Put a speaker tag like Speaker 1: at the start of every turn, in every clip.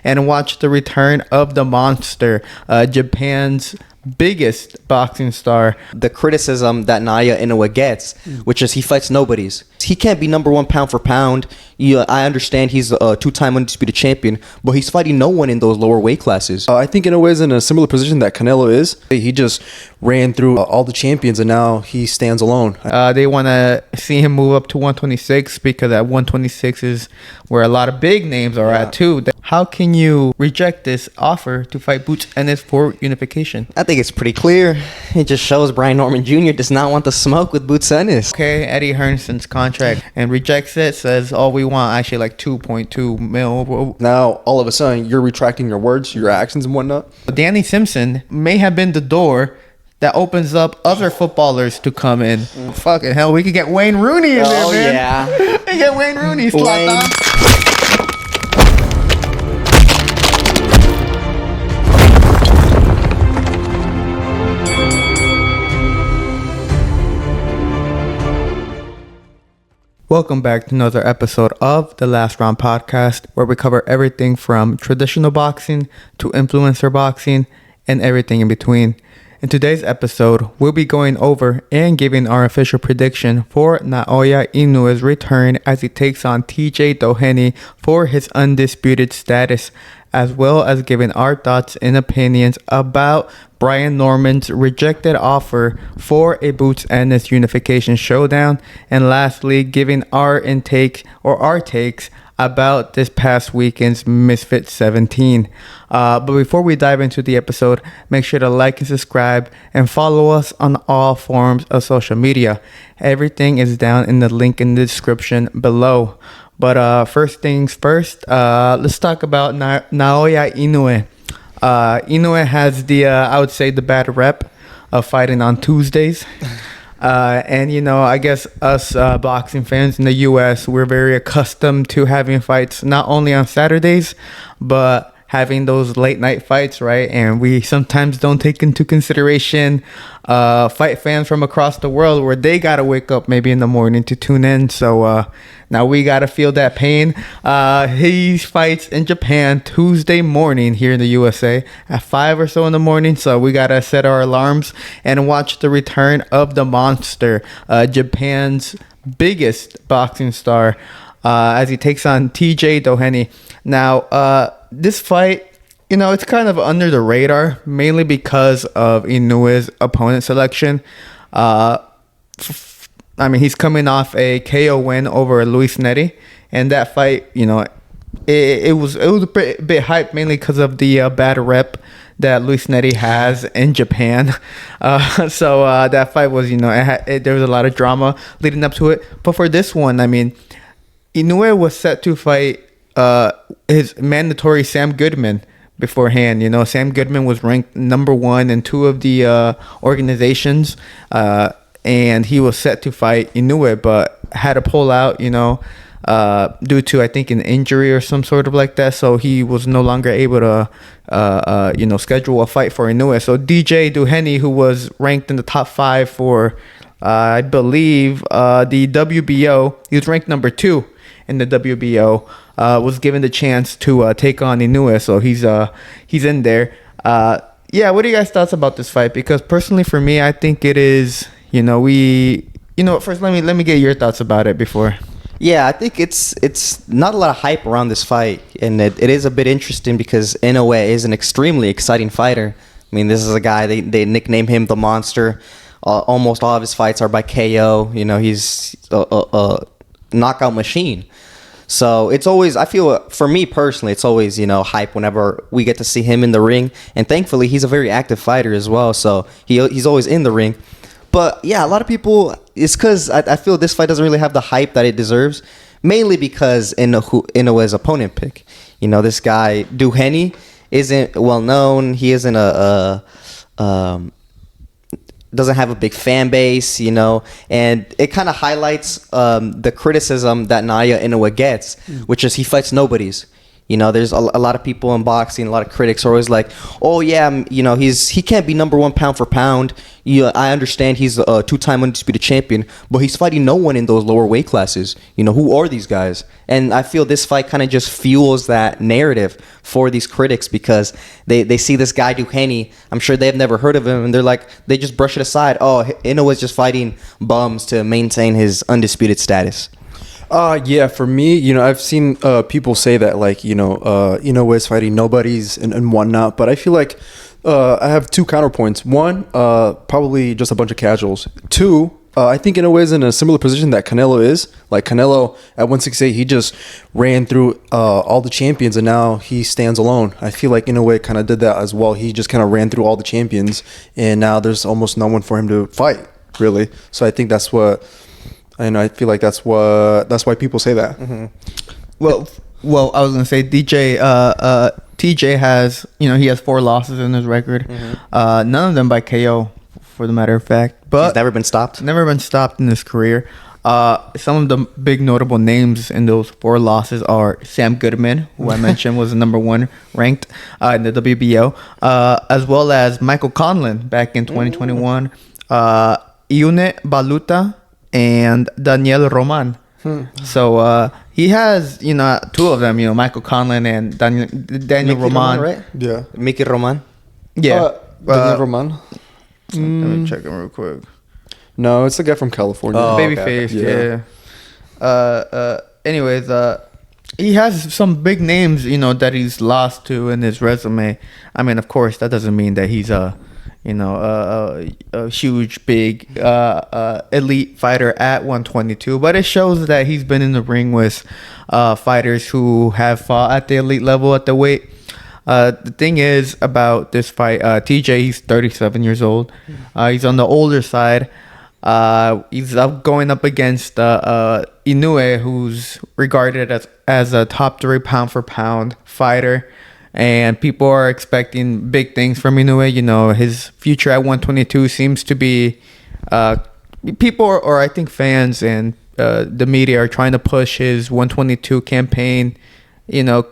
Speaker 1: and watch the return of the monster, Japan's biggest boxing star.
Speaker 2: The criticism that Naoya Inoue gets, which is he fights nobodies. He can't be number one pound for pound. I understand he's a two-time undisputed champion, but he's fighting no one in those lower weight classes.
Speaker 3: I think Inoue is in a similar position that Canelo is. He just ran through all the champions, and now he stands alone.
Speaker 1: They want to see him move up to 126 because at 126 is where a lot of big names are at too. How can you reject this offer to fight Boots Ennis for unification?
Speaker 2: I think it's pretty clear. It just shows Brian Norman Jr. does not want the smoke with Boots Ennis.
Speaker 1: Okay, Eddie Hearnson's contract and rejects it, says all we want actually like 2.2 mil.
Speaker 3: Now, all of a sudden, you're retracting your words, your actions and whatnot.
Speaker 1: Danny Simpson may have been the door that opens up other footballers to come in. Fucking hell, we could get Wayne Rooney in there, man.
Speaker 2: Yeah.
Speaker 1: We get Wayne Rooney. Welcome back to another episode of the Last Round Podcast, where we cover everything from traditional boxing to influencer boxing and everything in between. In today's episode, we'll be going over and giving our official prediction for Naoya Inoue's return as he takes on TJ Doheny for his undisputed status, as well as giving our thoughts and opinions about Brian Norman's rejected offer for a Boots Ennis unification showdown, and lastly, giving our takes about this past weekend's Misfits 17. But before we dive into the episode, make sure to like and subscribe and follow us on all forms of social media. Everything is down in the link in the description below. But first things first, let's talk about Naoya Inoue. Inoue has I would say, the bad rep of fighting on Tuesdays. And, I guess us boxing fans in the U.S., we're very accustomed to having fights not only on Saturdays, but having those late night fights, right? And we sometimes don't take into consideration fight fans from across the world where they got to wake up maybe in the morning to tune in. So now we got to feel that pain. He fights in Japan Tuesday morning here in the USA at 5 or so in the morning. So we got to set our alarms and watch the return of the monster, Japan's biggest boxing star, as he takes on TJ Doheny. Now, this fight, it's kind of under the radar, mainly because of Inoue's opponent selection. He's coming off a KO win over Luis Neri, and that fight, it was a bit hyped, mainly because of the bad rep that Luis Neri has in Japan. So that fight was, there was a lot of drama leading up to it. But for this one, Inoue was set to fight his mandatory Sam Goodman beforehand. Sam Goodman was ranked number 1 in 2 of the organizations, and he was set to fight Inoue, but had to pull out, due to, I think, an injury or some sort of like that. So he was no longer able to, schedule a fight for Inoue. So DJ Doheny, who was ranked in the top 5 for, I believe, the WBO, he was ranked number 2 in the WBO, was given the chance to take on Inoue, so he's in there. What are you guys' thoughts about this fight? Because personally, for me, I think it is. First let me get your thoughts about it before.
Speaker 2: Yeah, I think it's not a lot of hype around this fight, and it is a bit interesting because Inoue is an extremely exciting fighter. This is a guy they nickname him the Monster. Almost all of his fights are by KO. He's a knockout machine. So it's always, I feel, for me personally, it's always, hype whenever we get to see him in the ring. And thankfully, he's a very active fighter as well. So he's always in the ring. But yeah, a lot of people, it's because I feel this fight doesn't really have the hype that it deserves. Mainly because Inoue's opponent pick. This guy, Doheny, isn't well known. He isn't doesn't have a big fan base, and it kind of highlights the criticism that Naoya Inoue gets, which is he fights nobodies. There's a lot of people in boxing, a lot of critics are always like, oh yeah, he can't be number one pound for pound. I understand he's a two-time undisputed champion, but he's fighting no one in those lower weight classes. Who are these guys? And I feel this fight kind of just fuels that narrative for these critics because they see this guy Doheny. I'm sure they've never heard of him, and they just brush it aside. Oh, Inoue is just fighting bums to maintain his undisputed status.
Speaker 3: Yeah, for me, I've seen people say that, like, Inoue is fighting nobodies and whatnot, but I feel like I have two counterpoints. One, probably just a bunch of casuals. Two, I think Inoue is in a similar position that Canelo is. Like, Canelo at 168, he just ran through all the champions, and now he stands alone. I feel like Inoue kind of did that as well. He just kind of ran through all the champions, and now there's almost no one for him to fight, really. So I think that's what... And I feel like that's why people say that.
Speaker 1: Mm-hmm. Well, I was gonna say TJ has he has 4 losses in his record. Mm-hmm. None of them by KO, for the matter of fact. But
Speaker 2: he's never been stopped.
Speaker 1: Never been stopped in his career. Some of the big notable names in those 4 losses are Sam Goodman, who I mentioned was the number 1 ranked in the WBO, as well as Michael Conlon back in 2021, Iune Baluta, and Daniel Roman. So he has 2 of them, Michael Conlon and Daniel Roman,
Speaker 2: right?
Speaker 3: Yeah.
Speaker 2: Mickey Roman.
Speaker 1: Yeah.
Speaker 3: Daniel Roman.
Speaker 1: Let me check him real quick.
Speaker 3: No, it's the guy from California.
Speaker 1: Babyface, yeah. Anyways, he has some big names, that he's lost to in his resume. I mean, of course, that doesn't mean that he's a huge, big, elite fighter at 122. But it shows that he's been in the ring with fighters who have fought at the elite level at the weight. The thing is about this fight, TJ, he's 37 years old. He's on the older side. He's going up against Inoue, who's regarded as a top 3 pound for pound fighter. And people are expecting big things from Inoue. His future at 122 seems to be... people, or I think fans and the media are trying to push his 122 campaign,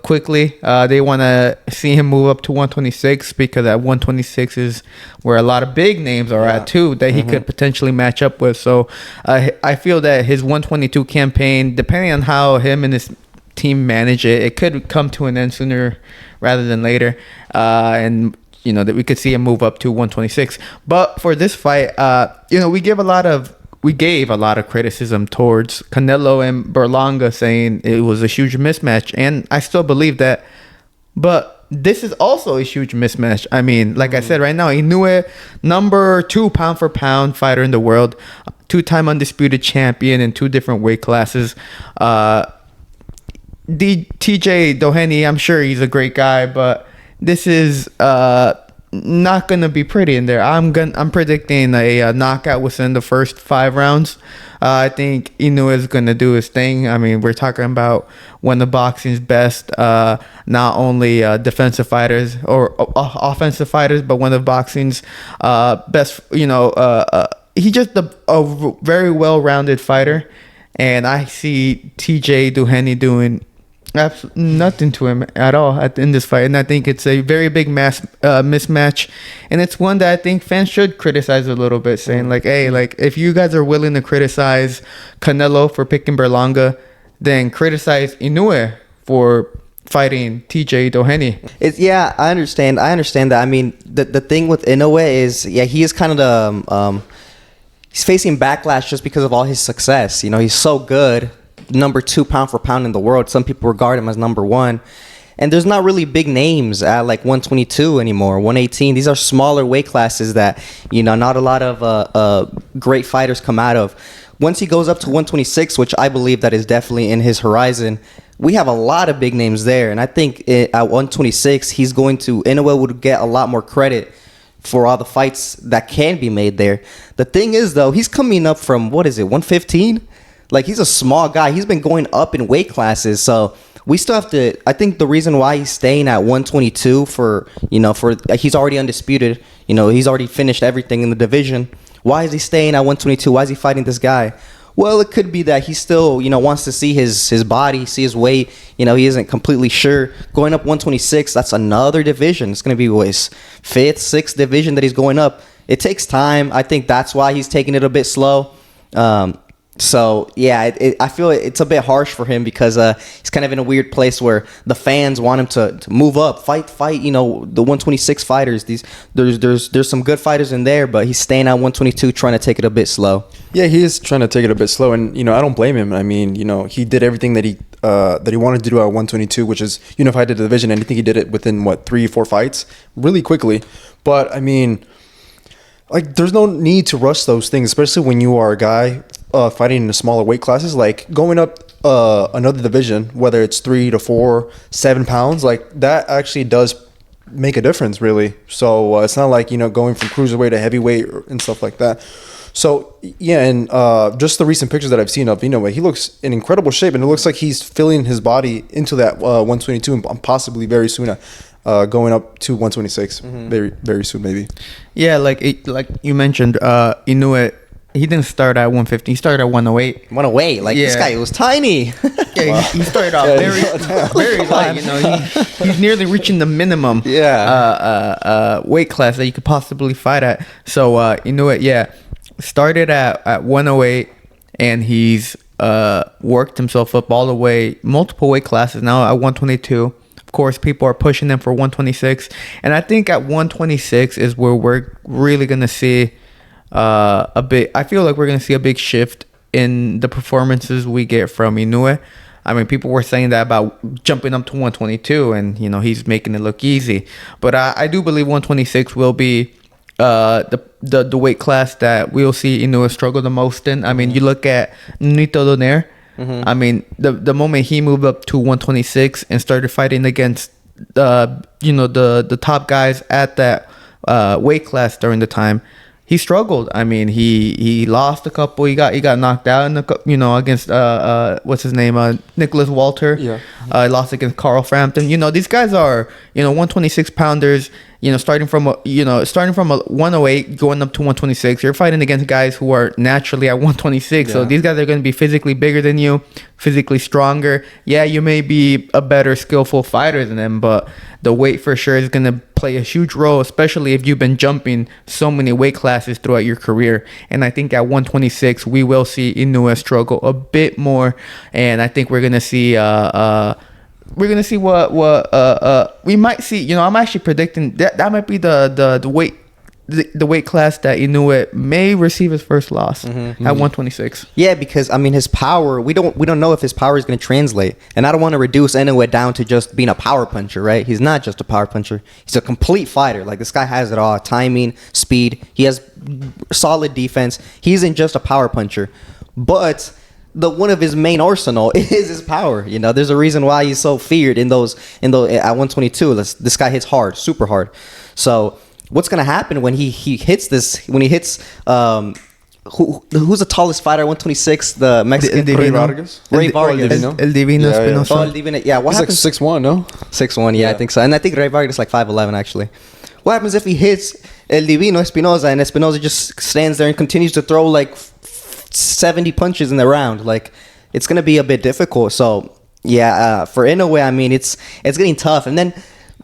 Speaker 1: quickly. They want to see him move up to 126 because at 126 is where a lot of big names are at too that he could potentially match up with. So I feel that his 122 campaign, depending on how him and his team manage it, it could come to an end sooner rather than later, and that we could see him move up to 126. But for this fight, we gave a lot of criticism towards Canelo and Berlanga, saying it was a huge mismatch, and I still believe that. But this is also a huge mismatch. I mean, like I said, right now, Inoue, number 2 pound for pound fighter in the world, 2-time undisputed champion in 2 different weight classes. TJ Doheny, I'm sure he's a great guy, but this is not gonna be pretty in there. I'm predicting a knockout within the first 5 rounds. I think Inoue is gonna do his thing. I mean, we're talking about one of boxing's best, not only defensive fighters or offensive fighters, but one of boxing's best. He's just a very well-rounded fighter, and I see TJ Doheny doing absolutely nothing to him at all in this fight, and I think it's a very big mismatch, and it's one that I think fans should criticize a little bit, saying like, hey, like if you guys are willing to criticize Canelo for picking Berlanga, then criticize Inoue for fighting TJ Doheny.
Speaker 2: I understand that. I mean, the thing with Inoue is, he is kind of the he's facing backlash just because of all his success. He's so good. Number 2 pound for pound in the world. Some people regard him as number 1, and there's not really big names at like 122 anymore, 118. These are smaller weight classes that not a lot of great fighters come out of. Once he goes up to 126, which I believe that is definitely in his horizon, we have a lot of big names there, and I think at 126 Inoue would get a lot more credit for all the fights that can be made there. The thing is, though, he's coming up from 115. Like, he's a small guy. He's been going up in weight classes. So we still have to... I think the reason why he's staying at 122 he's already undisputed. He's already finished everything in the division. Why is he staying at 122? Why is he fighting this guy? Well, it could be that he still, wants to see his body, see his weight. He isn't completely sure. Going up 126, that's another division. It's going to be his 5th, 6th division that he's going up. It takes time. I think that's why he's taking it a bit slow. So, yeah, I feel it's a bit harsh for him because he's kind of in a weird place where the fans want him to move up, fight, the 126 fighters. There's some good fighters in there, but he's staying at 122 trying to take it a bit slow.
Speaker 3: Yeah, he is trying to take it a bit slow, and, I don't blame him. I mean, he did everything that he wanted to do at 122, which is unify the division, and I think he did it within, 3-4 fights really quickly. But, I mean, like, there's no need to rush those things, especially when you are a guy fighting in the smaller weight classes. Like, going up another division, whether it's 3 to 4, 7 pounds, like, that actually does make a difference, really. So it's not like, going from cruiserweight to heavyweight and stuff like that. So, yeah, and just the recent pictures that I've seen of Inoue, he looks in incredible shape, and it looks like he's filling his body into that 122 and possibly very soon going up to 126 very, very soon, maybe.
Speaker 1: Yeah, like you mentioned, Inoue, he didn't start at 150. He started at 108.
Speaker 2: 108? Like, this guy was tiny.
Speaker 1: Yeah, wow. he started off very light. He's nearly reaching the minimum weight class that you could possibly fight at. So, Inoue, started at 108, and he's worked himself up all the way, multiple weight classes now at 122. Of course, people are pushing him for 126, and I think at 126 is where we're really gonna see I feel like we're gonna see a big shift in the performances we get from Inoue. I mean, people were saying that about jumping up to 122, and he's making it look easy. But I do believe 126 will be the weight class that we'll see Inoue struggle the most in. I mean, you look at Nito Doheny. I mean, the moment he moved up to 126 and started fighting against the top guys at that weight class during the time, he struggled. I mean, he lost a couple. He got knocked out in against what's his name, Nicholas Walter. Yeah. Lost against Carl Frampton. These guys are 126 pounders. Starting from a 108 going up to 126, you're fighting against guys who are naturally at 126. Yeah. So these guys are going to be physically bigger than you, physically stronger. Yeah, you may be a better skillful fighter than them, but the weight for sure is going to play a huge role, especially if you've been jumping so many weight classes throughout your career. And I think at 126, we will see Inoue struggle a bit more, and I think we're going to see what we might see. I'm actually predicting that might be the weight class that Inoue may receive his first loss at 126.
Speaker 2: Yeah, because I mean, his power, we don't know if his power is going to translate, and I don't want to reduce Inoue down to just being a power puncher, right? He's not just a power puncher; he's a complete fighter. Like, this guy has it all: timing, speed. He has solid defense. He isn't just a power puncher, but one of his main arsenal is his power. There's a reason why he's so feared in those at 122. This guy hits hard, super hard. So what's gonna happen when he hits this? When he hits who's the tallest fighter at 126? The Mexican
Speaker 3: Ray Vargas.
Speaker 1: El Divino Espinosa.
Speaker 2: Oh, El Divino. Yeah, what happens?
Speaker 3: Like 6'1", no?
Speaker 2: 6'1", yeah, I think so. And I think Ray Vargas is like 5'11", actually. What happens if he hits El Divino Espinosa and Espinosa just stands there and continues to throw like 70 punches in the round? Like, it's gonna be a bit difficult. So yeah, for Inoue, I mean, it's getting tough. And then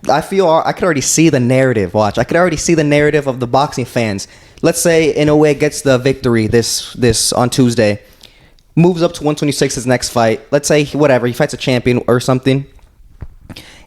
Speaker 2: I feel I could already see the narrative. I could already see the narrative of the boxing fans. Let's say Inoue gets the victory this on Tuesday, moves up to 126 his next fight. Let's say he fights a champion or something.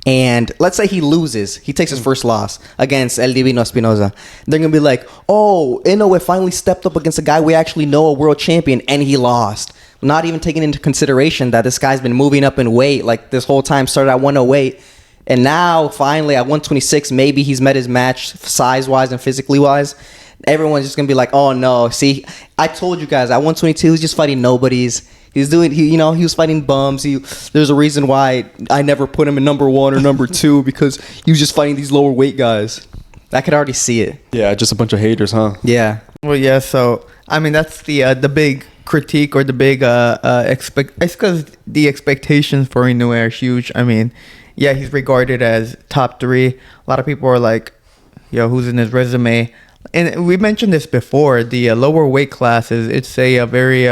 Speaker 2: And let's say he loses. He takes his first loss against El Divino Espinosa. They're going to be like, oh, Inoue finally stepped up against a guy we actually know, a world champion, and he lost. Not even taking into consideration that this guy's been moving up in weight like this whole time, started at 108. And now, finally, at 126, maybe he's met his match size-wise and physically-wise. Everyone's just going to be like, oh, no. See, I told you guys, at 122, he's just fighting nobodies. He was fighting bums. There's a reason why I never put him in number 1 or number 2, because he was just fighting these lower weight guys. I could already see it.
Speaker 3: Yeah, just a bunch of haters, huh?
Speaker 2: Yeah.
Speaker 1: Well, yeah. So I mean, that's the big critique or the big it's because the expectations for Inoue are huge. I mean, yeah, he's regarded as top 3. A lot of people are like, yo, who's in his resume? And we mentioned this before. The lower weight classes, it's a very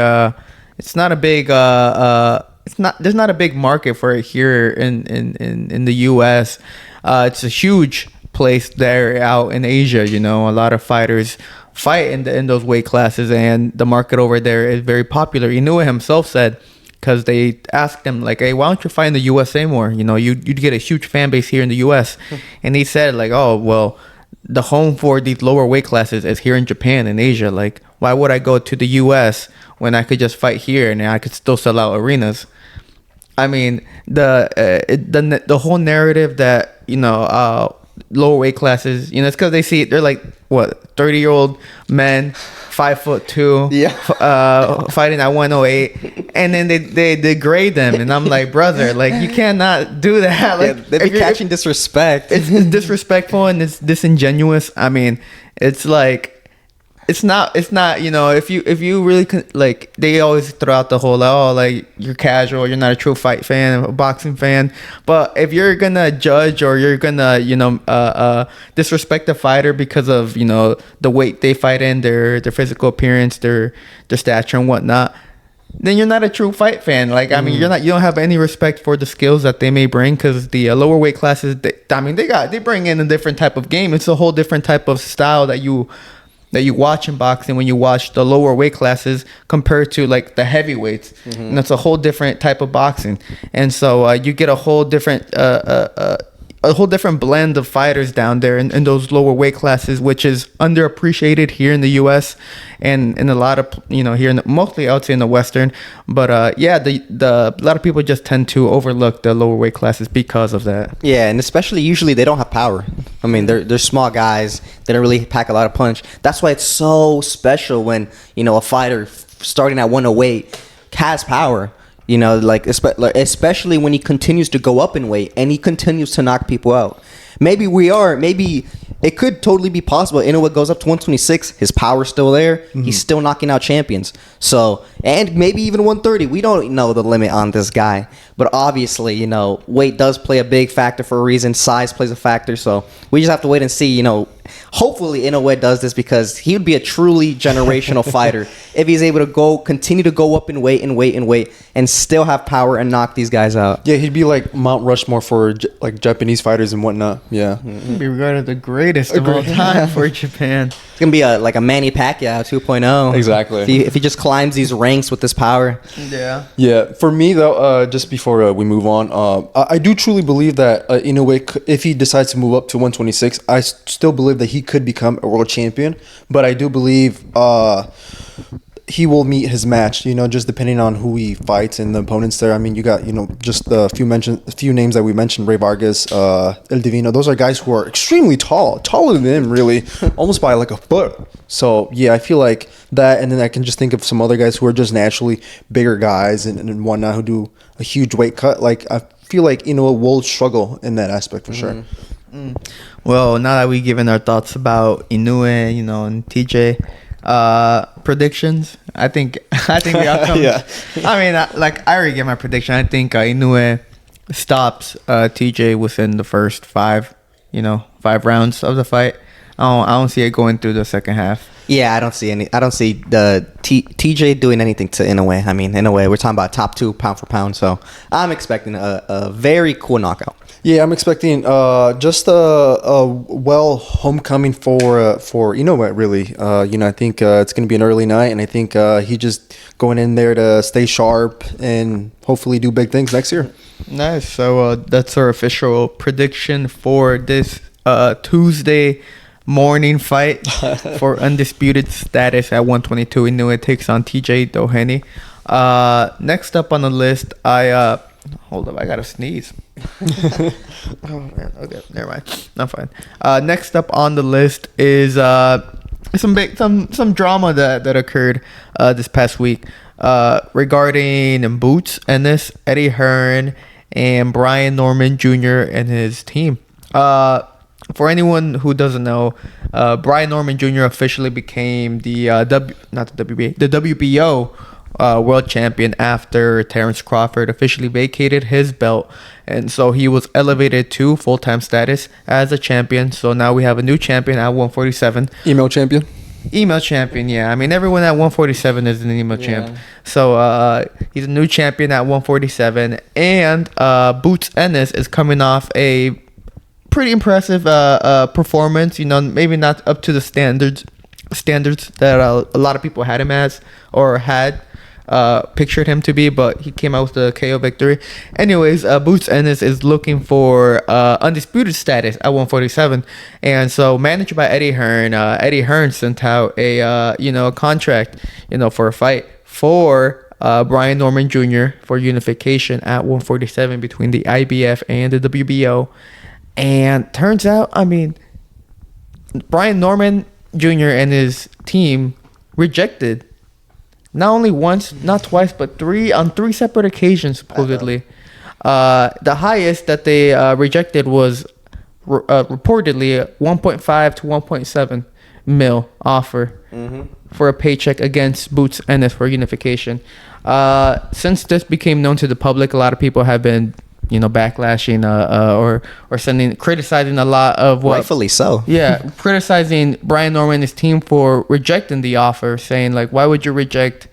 Speaker 1: it's not a big there's not a big market for it here in the US. It's a huge place there out in Asia, you know. A lot of fighters fight in those weight classes, and the market over there is very popular. Inoue himself said, because they asked him like, hey, why don't you fight in the USA more? You know, you'd get a huge fan base here in the US. And he said like, oh, well, the home for these lower weight classes is here in Japan and Asia. Like, why would I go to the US when I could just fight here and I could still sell out arenas? I mean, the whole narrative that, you know, lower weight classes, you know, it's because they see they're like, what, 30-year-old men, 5'2", fighting at 108, and then they degrade them, and I'm like, brother, like, you cannot do that. Like,
Speaker 2: they've been catching disrespect.
Speaker 1: It's disrespectful and it's disingenuous. I mean, it's like, it's not, you know, if you really like, they always throw out the whole, oh, like, you're casual, you're not a true fight fan, a boxing fan. But if you're gonna judge or you're gonna, you know, disrespect the fighter because of, you know, the weight they fight in, their physical appearance, their stature and whatnot, then you're not a true fight fan. Like, I mean, you don't have any respect for the skills that they may bring, because the lower weight classes, they bring in a different type of game. It's a whole different type of style that you watch in boxing when you watch the lower weight classes compared to like the heavyweights. And that's a whole different type of boxing. And so you get a whole different blend of fighters down there in those lower weight classes, which is underappreciated here in the US and in a lot of, you know, here mostly I would say in the Western. But yeah, a lot of people just tend to overlook the lower weight classes because of that.
Speaker 2: Yeah, and especially usually they don't have power. I mean, they're small guys. They don't really pack a lot of punch. That's why it's so special when, you know, a fighter starting at 108 has power. You know, like, especially when he continues to go up in weight and he continues to knock people out. Maybe it could totally be possible. Inoue goes up to 126. His power's still there. He's still knocking out champions. So, and maybe even 130. We don't know the limit on this guy. But obviously, you know, weight does play a big factor for a reason. Size plays a factor. So we just have to wait and see, you know. Hopefully Inoue does this, because he would be a truly generational fighter if he's able to continue to go up in weight and still have power and knock these guys out.
Speaker 3: Yeah, he'd be like Mount Rushmore for like Japanese fighters and whatnot. Yeah,
Speaker 1: be regarded the greatest of all time for Japan.
Speaker 2: It's gonna be like a Manny Pacquiao 2.0.
Speaker 3: Exactly.
Speaker 2: If he just climbs these ranks with this power.
Speaker 3: Yeah. For me though, just before we move on, I do truly believe that Inoue, if he decides to move up to 126, I still believe that he could become a world champion. But I do believe he will meet his match, you know, just depending on who he fights and the opponents there. I mean, you got, you know, just a few names that we mentioned, Ray Vargas, El Divino. Those are guys who are extremely taller than him, really, almost by like a foot. So yeah, I feel like that, and then I can just think of some other guys who are just naturally bigger guys and whatnot, who do a huge weight cut. Like, I feel like Inoue will struggle in that aspect for sure.
Speaker 1: Well, now that we've given our thoughts about Inoue, you know, and TJ, predictions. I think the outcome.
Speaker 3: Yeah.
Speaker 1: I mean, I already gave my prediction. I think Inoue stops TJ within the first 5 rounds of the fight. I don't see it going through the second half.
Speaker 2: Yeah, I don't see the TJ doing anything to Inoue. I mean, Inoue, we're talking about top 2 pound for pound. So I'm expecting a very cool knockout.
Speaker 3: Yeah, I'm expecting just a well homecoming for Inoue, really. You know, I think it's going to be an early night, and I think he just going in there to stay sharp and hopefully do big things next year.
Speaker 1: Nice. So that's our official prediction for this Tuesday morning fight for undisputed status at 122. Inoue takes on TJ Doheny. Next up on the list, hold up, I gotta sneeze. Oh man, okay, never mind. I'm fine. Next up on the list is some drama that occurred this past week regarding Boots, Ennis, Eddie Hearn, and Brian Norman Jr. and his team. For anyone who doesn't know, Brian Norman Jr. officially became the WBO world champion after Terrence Crawford officially vacated his belt, and so he was elevated to full-time status as a champion. So now we have a new champion at 147.
Speaker 3: Email champion.
Speaker 1: Email champion, yeah. I mean, everyone at 147 is an email champ. So he's a new champion at 147. And Boots Ennis is coming off a pretty impressive performance. You know, maybe not up to the standards that a lot of people had him as or had pictured him to be, but he came out with a KO victory. Anyways, Boots Ennis is looking for undisputed status at 147, and so managed by Eddie Hearn. Eddie Hearn sent out a contract, for a fight for Brian Norman Jr. for unification at 147 between the IBF and the WBO. And turns out, I mean, Brian Norman Jr. and his team rejected not only once, not twice, but on three separate occasions, supposedly. The highest that they rejected was reportedly 1.5 to 1.7 mil offer for a paycheck against Boots Ennis for unification. Since this became known to the public, a lot of people have been backlashing or criticizing a lot of what,
Speaker 2: rightfully so.
Speaker 1: Yeah, criticizing Brian Norman and his team for rejecting the offer, saying like, why would you reject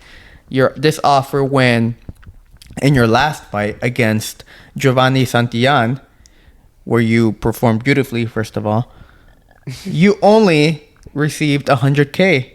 Speaker 1: this offer when in your last fight against Giovanni Santillan, where you performed beautifully, first of all, you only received 100K.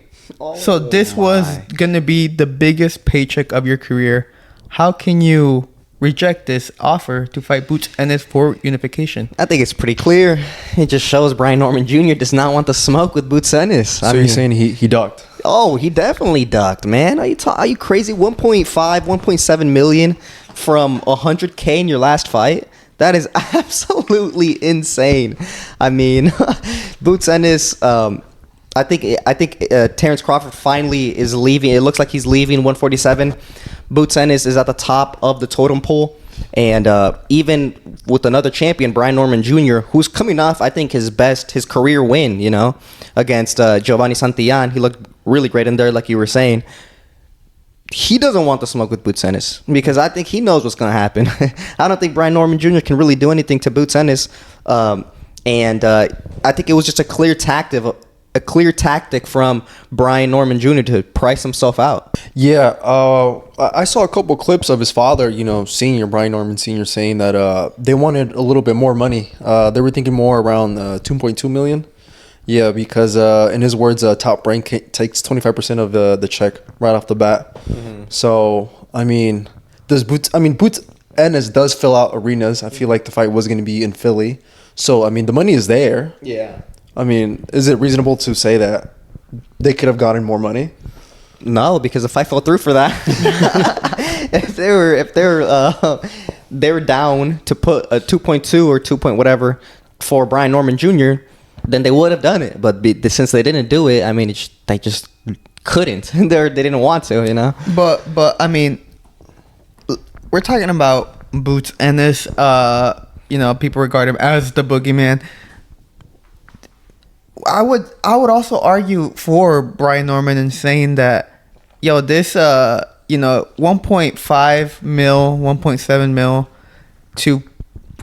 Speaker 1: So this was gonna be the biggest paycheck of your career. How can you reject this offer to fight Boots Ennis for unification?
Speaker 2: I think it's pretty clear. It just shows Brian Norman Jr. does not want the smoke with Boots Ennis.
Speaker 3: So you're saying he ducked?
Speaker 2: Oh, he definitely ducked, man. Are you crazy? 1.5, 1.7 million from 100K in your last fight? That is absolutely insane. I mean, Boots Ennis. I think Terrence Crawford finally is leaving. It looks like he's leaving 147. Boots Ennis is at the top of the totem pole. And even with another champion, Brian Norman Jr., who's coming off, I think, his career win, against Giovanni Santillan. He looked really great in there, like you were saying. He doesn't want the smoke with Boots Ennis because I think he knows what's going to happen. I don't think Brian Norman Jr. can really do anything to Boots Ennis. And I think it was just a clear tactic from Brian Norman Jr. to price himself out.
Speaker 3: Yeah, I saw a couple clips of his father, senior, Brian Norman Sr., saying that they wanted a little bit more money. They were thinking more around 2.2 million. Yeah, because in his words, Top Rank takes 25% of the check right off the bat. Mm-hmm. So, I mean, Boots Ennis does fill out arenas. I feel like the fight was going to be in Philly. So, I mean, the money is there.
Speaker 2: Yeah.
Speaker 3: I mean, is it reasonable to say that they could have gotten more money?
Speaker 2: No, because if I fell through for that, if they were down to put a 2.2 or 2 point whatever for Brian Norman Jr., then they would have done it. But since they didn't do it, I mean, they just couldn't. They didn't want to,
Speaker 1: But I mean, we're talking about Boots Ennis. People regard him as the boogeyman. I would also argue for Brian Norman in saying that, this 1.5 mil, 1.7 mil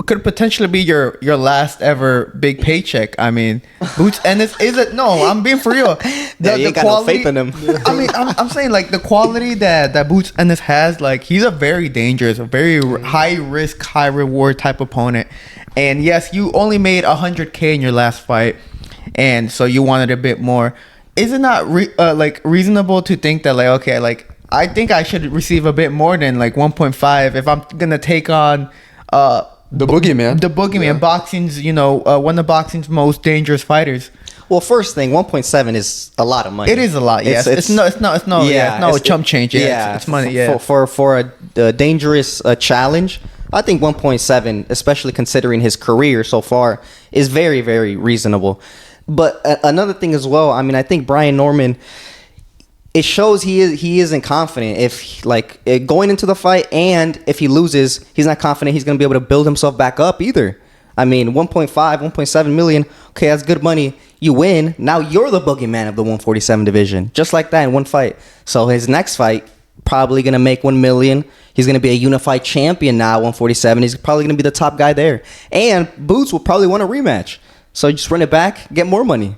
Speaker 1: could potentially be your last ever big paycheck. I mean, Boots Ennis I'm being for real.
Speaker 2: You ain't got no faith in him.
Speaker 1: I mean, I'm saying like the quality that Boots Ennis has, like he's a very dangerous, a very high risk, high reward type opponent. And yes, you only made 100K in your last fight. And so you wanted a bit more. Is it not reasonable to think that I think I should receive a bit more than 1.5 if I'm gonna take on
Speaker 3: the boogeyman?
Speaker 1: The boogeyman, boxing's one of boxing's most dangerous fighters.
Speaker 2: Well, first thing, 1.7 is a lot of money.
Speaker 1: It is a lot. Yes, it's no chump change. Yeah, it's money. Yeah,
Speaker 2: for a dangerous challenge. I think 1.7, especially considering his career so far, is very, very reasonable. But another thing as well, I mean, I think Brian Norman, it shows he isn't confident if going into the fight, and if he loses, he's not confident he's going to be able to build himself back up either. I mean, 1.5, 1.7 million, okay, that's good money. You win. Now you're the boogeyman of the 147 division, just like that in one fight. So his next fight, probably going to make 1 million. He's going to be a unified champion now, 147. He's probably going to be the top guy there. And Boots will probably want a rematch. So you just run it back, get more money.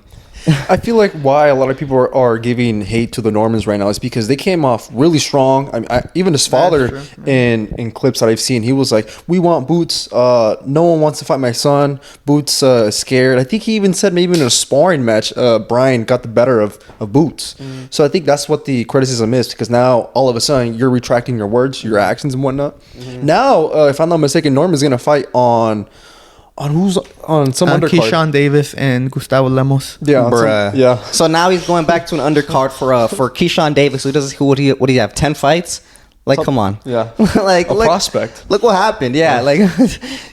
Speaker 3: I feel like why a lot of people are giving hate to the Normans right now is because they came off really strong. I mean, even his father in clips that I've seen, he was like, "We want Boots. No one wants to fight my son. Boots scared." I think he even said maybe in a sparring match, Brian got the better of Boots. So I think that's what the criticism is, because now all of a sudden you're retracting your words, your actions, and whatnot. Now, if I'm not mistaken, Norman's gonna fight on some undercard.
Speaker 1: Keyshawn Davis and Gustavo Lemos.
Speaker 3: Yeah,
Speaker 2: Bruh.
Speaker 3: yeah.
Speaker 2: So now he's going back to an undercard for Keyshawn Davis. What do you have? 10 fights? Like, come on.
Speaker 3: Yeah.
Speaker 2: like
Speaker 3: A prospect.
Speaker 2: Look what happened. Yeah. Like,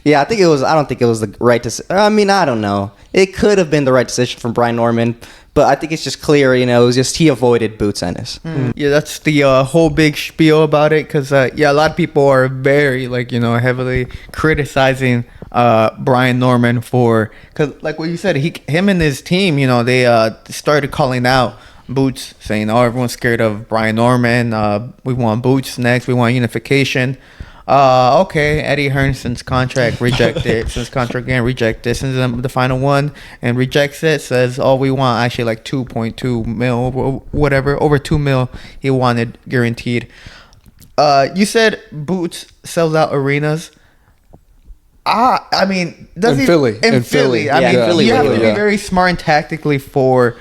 Speaker 2: yeah. I don't think it was the right decision. I mean, I don't know. It could have been the right decision from Brian Norman, but I think it's just clear. It was just he avoided Boots Ennis.
Speaker 1: Yeah, that's the whole big spiel about it. Because a lot of people are very heavily criticizing Brian Norman for, because like what you said, him and his team, they started calling out Boots, saying, "Oh, everyone's scared of Brian Norman. We want Boots next. We want unification." Okay, Eddie Hearn, since contract rejected, since contract again rejected, since the final one and rejects it, says, "Oh, we want actually like 2.2 mil, whatever, over 2 mil he wanted guaranteed." You said Boots sells out arenas. I mean, does
Speaker 3: In
Speaker 1: he?
Speaker 3: Philly.
Speaker 1: In Philly. I mean,
Speaker 2: Philly,
Speaker 1: you have to
Speaker 2: really,
Speaker 1: be very smart and tactically for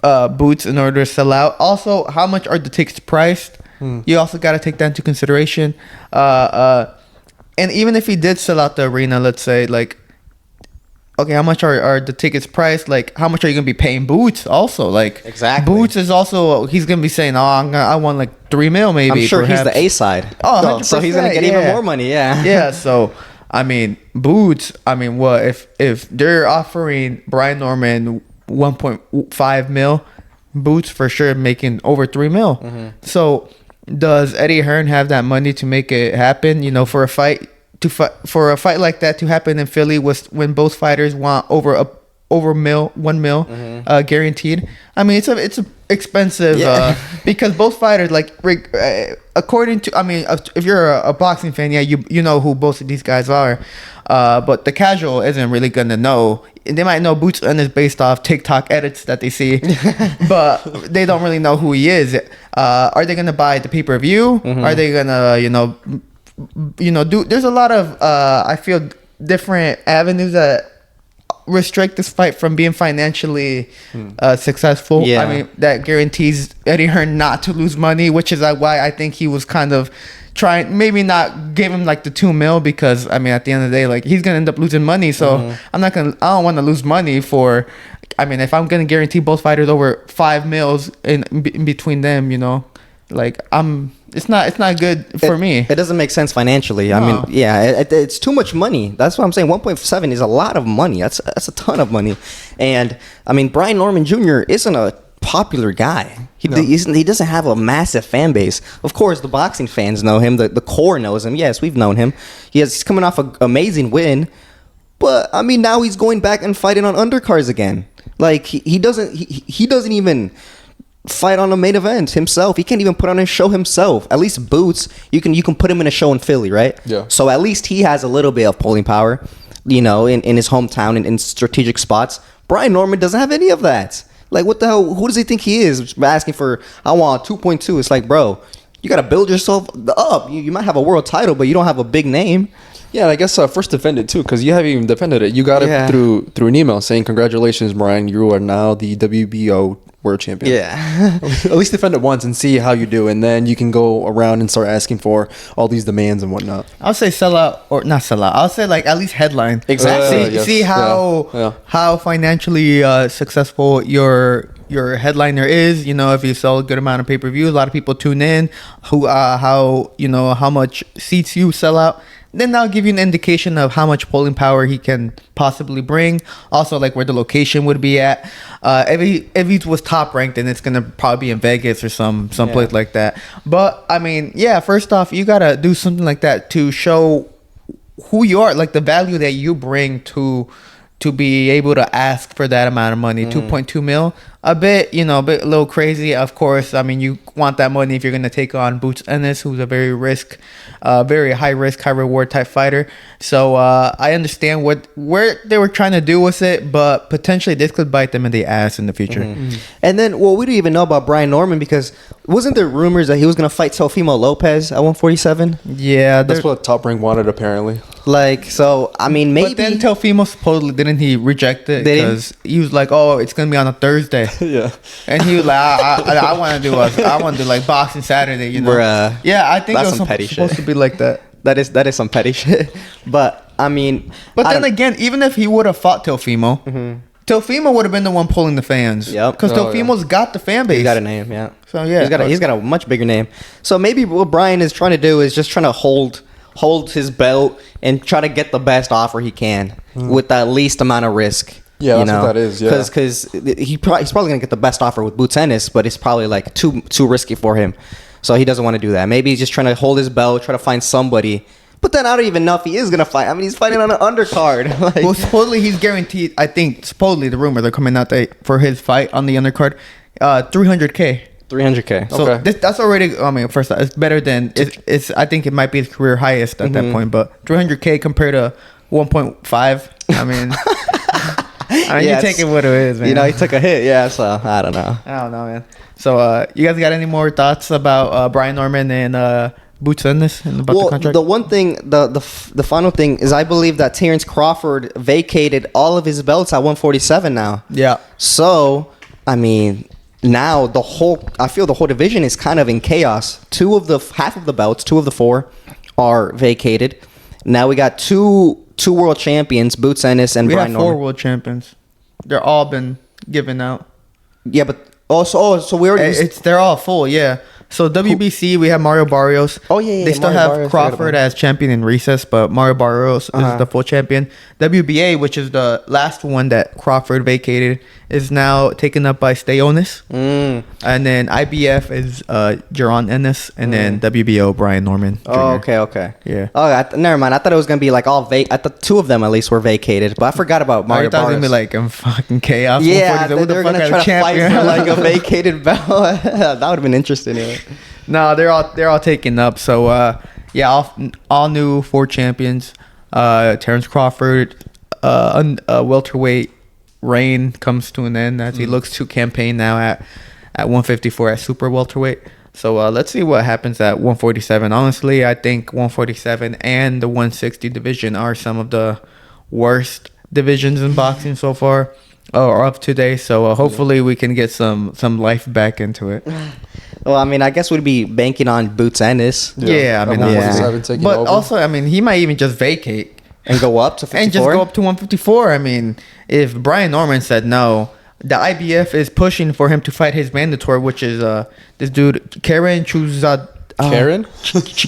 Speaker 1: Boots in order to sell out. Also, how much are the tickets priced? You also got to take that into consideration. And even if he did sell out the arena, let's say, like, okay, how much are the tickets priced? Like, how much are you gonna be paying Boots? Also, like,
Speaker 2: Exactly.
Speaker 1: Boots is also, he's gonna be saying, "Oh, I want like 3 mil, maybe."
Speaker 2: I'm sure
Speaker 1: perhaps.
Speaker 2: he's the A side.
Speaker 1: Oh,
Speaker 2: so, so he's gonna
Speaker 1: 100%,
Speaker 2: get even more money. Yeah.
Speaker 1: Yeah. So, I mean, Boots. I mean, what if they're offering Brian Norman 1.5 mil? Boots for sure making over 3 mil. So, does Eddie Hearn have that money to make it happen? For a fight like that to happen in Philly, was when both fighters want over 1 mil guaranteed. I mean, it's a expensive because both fighters, like, according to, I mean, if you're a boxing fan, yeah, you know who both of these guys are, but the casual isn't really gonna know. They might know Boots Ennis based off TikTok edits that they see, but they don't really know who he is. Are they gonna buy the pay-per-view? Are they gonna do? There's a lot of I feel different avenues that restrict this fight from being financially successful.
Speaker 2: Yeah.
Speaker 1: I mean, that guarantees Eddie Hearn not to lose money, which is why I think he was kind of trying, maybe not give him like the 2 mil, because I mean, at the end of the day, like, he's gonna end up losing money. So I don't want to lose money for, I mean, if I'm gonna guarantee both fighters over 5 mils in between them, like, it's not good for me.
Speaker 2: It doesn't make sense financially. I mean, yeah, it's too much money. That's what I'm saying. 1.7 is a lot of money. That's a ton of money. And I mean, Brian Norman Jr. isn't a popular guy. He doesn't have a massive fan base. Of course, the boxing fans know him. The core knows him. Yes, we've known him. He's coming off an amazing win. But I mean, now he's going back and fighting on undercards again. Like, he doesn't even fight on a main event himself. He can't even put on a show himself. At least Boots, you can put him in a show in Philly, right?
Speaker 3: Yeah.
Speaker 2: So at least he has a little bit of pulling power, in his hometown and in strategic spots. Brian Norman doesn't have any of that. Like, what the hell? Who does he think he is? Asking for, I want 2.2. It's like, bro, you got to build yourself up. You might have a world title, but you don't have a big name.
Speaker 3: Yeah, and I guess first defend it too, because you haven't even defended it. You got it through an email saying, "Congratulations, Brian, you are now the WBO world champion."
Speaker 2: Yeah.
Speaker 3: At least defend it once and see how you do, and then you can go around and start asking for all these demands and whatnot.
Speaker 1: I'll say sell out, or not sell out. I'll say, like, at least headline.
Speaker 2: Exactly.
Speaker 1: See how financially successful your headliner is. If you sell a good amount of pay-per-view, a lot of people tune in. How much seats you sell out. Then that'll give you an indication of how much polling power he can possibly bring. Also, like, where the location would be at. If he was top ranked, then it's gonna probably be in Vegas or some place like that. But I mean, yeah. First off, you gotta do something like that to show who you are, like the value that you bring to be able to ask for that amount of money. 2.2 mil. a little crazy. Of course, I mean, you want that money if you're going to take on Boots Ennis, who's a very high risk, high reward type fighter. So I understand where they were trying to do with it, but potentially this could bite them in the ass in the future.
Speaker 2: And then, well, we don't even know about Brian Norman because wasn't there rumors that he was going to fight Teofimo Lopez at 147?
Speaker 1: Yeah,
Speaker 3: That's what Top Rank wanted, apparently.
Speaker 2: Like, so, I mean, maybe.
Speaker 1: But then Teofimo supposedly, didn't he reject it? Because he was like, oh, it's going to be on a Thursday.
Speaker 3: Yeah.
Speaker 1: And he was like, I want to do like boxing Saturday, you know?
Speaker 2: Bruh.
Speaker 1: Yeah, I think it
Speaker 2: That's
Speaker 1: was
Speaker 2: some petty
Speaker 1: supposed
Speaker 2: shit.
Speaker 1: to be like that.
Speaker 2: That is some petty shit. But, I mean.
Speaker 1: But
Speaker 2: I
Speaker 1: then
Speaker 2: don't-
Speaker 1: again, even if he would have fought Teofimo, Teofimo would have been the one pulling the fans.
Speaker 2: Yep.
Speaker 1: Because
Speaker 3: Oh,
Speaker 1: Teofimo's got the fan base.
Speaker 2: He's got a name, yeah.
Speaker 1: So, yeah.
Speaker 2: He's got a much bigger name. So maybe what Brian is trying to do is just trying to hold his belt and try to get the best offer he can with the least amount of risk.
Speaker 3: Yeah, that's what that is, yeah.
Speaker 2: Because he's probably gonna get the best offer with Boots Ennis, but it's probably like too risky for him. So he doesn't want to do that. Maybe he's just trying to hold his belt, try to find somebody. But then I don't even know if he is gonna fight. I mean, he's fighting on an undercard. Like,
Speaker 1: Well, supposedly he's guaranteed, I think, supposedly the rumors are coming out that for his fight on the undercard, 300K.
Speaker 2: 300K.
Speaker 1: So
Speaker 3: Okay.
Speaker 1: that's already. I mean, first it's better than it's. I think it might be his career highest at that point. But 300K compared to 1.5. I mean,
Speaker 2: Yeah,
Speaker 1: you take it what it is, man.
Speaker 2: You know, he took a hit. Yeah, so I don't know.
Speaker 1: I don't know, man. So you guys got any more thoughts about Brian Norman and Boots Ennis and about the
Speaker 2: Well,
Speaker 1: contract?
Speaker 2: the one thing, the final thing is, I believe that Terrence Crawford vacated all of his belts at 147 now.
Speaker 1: Yeah.
Speaker 2: So, I mean, now I feel the whole division is kind of in chaos. Half of the belts, 2 of the 4, are vacated. Now we got two world champions, Boots Ennis and
Speaker 1: We
Speaker 2: Brian
Speaker 1: have 4
Speaker 2: Norman.
Speaker 1: world champions. They're all been given out.
Speaker 2: Yeah, but so we already.
Speaker 1: They're all full, yeah. So WBC, we have Mario Barrios.
Speaker 2: Oh, yeah,
Speaker 1: They still
Speaker 2: Mario
Speaker 1: have
Speaker 2: Barrios, forgot about
Speaker 1: Crawford
Speaker 2: him.
Speaker 1: as champion in recess, but Mario Barrios is the full champion. WBA, which is the last one that Crawford vacated, is now taken up by Stayonis. And then IBF is Jaron Ennis, and then WBO Brian Norman. Jr.
Speaker 2: Oh, okay.
Speaker 1: Yeah.
Speaker 2: Oh, never mind. I thought it was gonna be like all I thought 2 of them at least were vacated, but I forgot about
Speaker 1: I
Speaker 2: Mario
Speaker 1: thought it was
Speaker 2: Barrios.
Speaker 1: gonna be like in fucking chaos.
Speaker 2: Yeah,
Speaker 1: 147. Who the
Speaker 2: they're
Speaker 1: fuck
Speaker 2: gonna
Speaker 1: are
Speaker 2: try
Speaker 1: the
Speaker 2: to fight
Speaker 1: champion?
Speaker 2: for like a vacated belt. That would have been interesting. Yeah.
Speaker 1: No, they're all taken up. So yeah, all new 4 champions. Terrence Crawford, welterweight reign comes to an end as he looks to campaign now at 154 at super welterweight. So let's see what happens at 147. Honestly, I think 147 and the 160 division are some of the worst divisions in boxing so far, or of today. So hopefully we can get some life back into it.
Speaker 2: Well, I mean, I guess we'd be banking on Boots Ennis
Speaker 1: Yeah, I mean,
Speaker 3: At
Speaker 1: obviously.
Speaker 3: 147 taking
Speaker 1: But
Speaker 3: over.
Speaker 1: also, I mean, he might even just vacate
Speaker 2: and go up to 54.
Speaker 1: and just go up to 154. I mean, if Brian Norman said no, the IBF is pushing for him to fight his mandatory, which is this dude Karen Chuzad.
Speaker 3: Karen?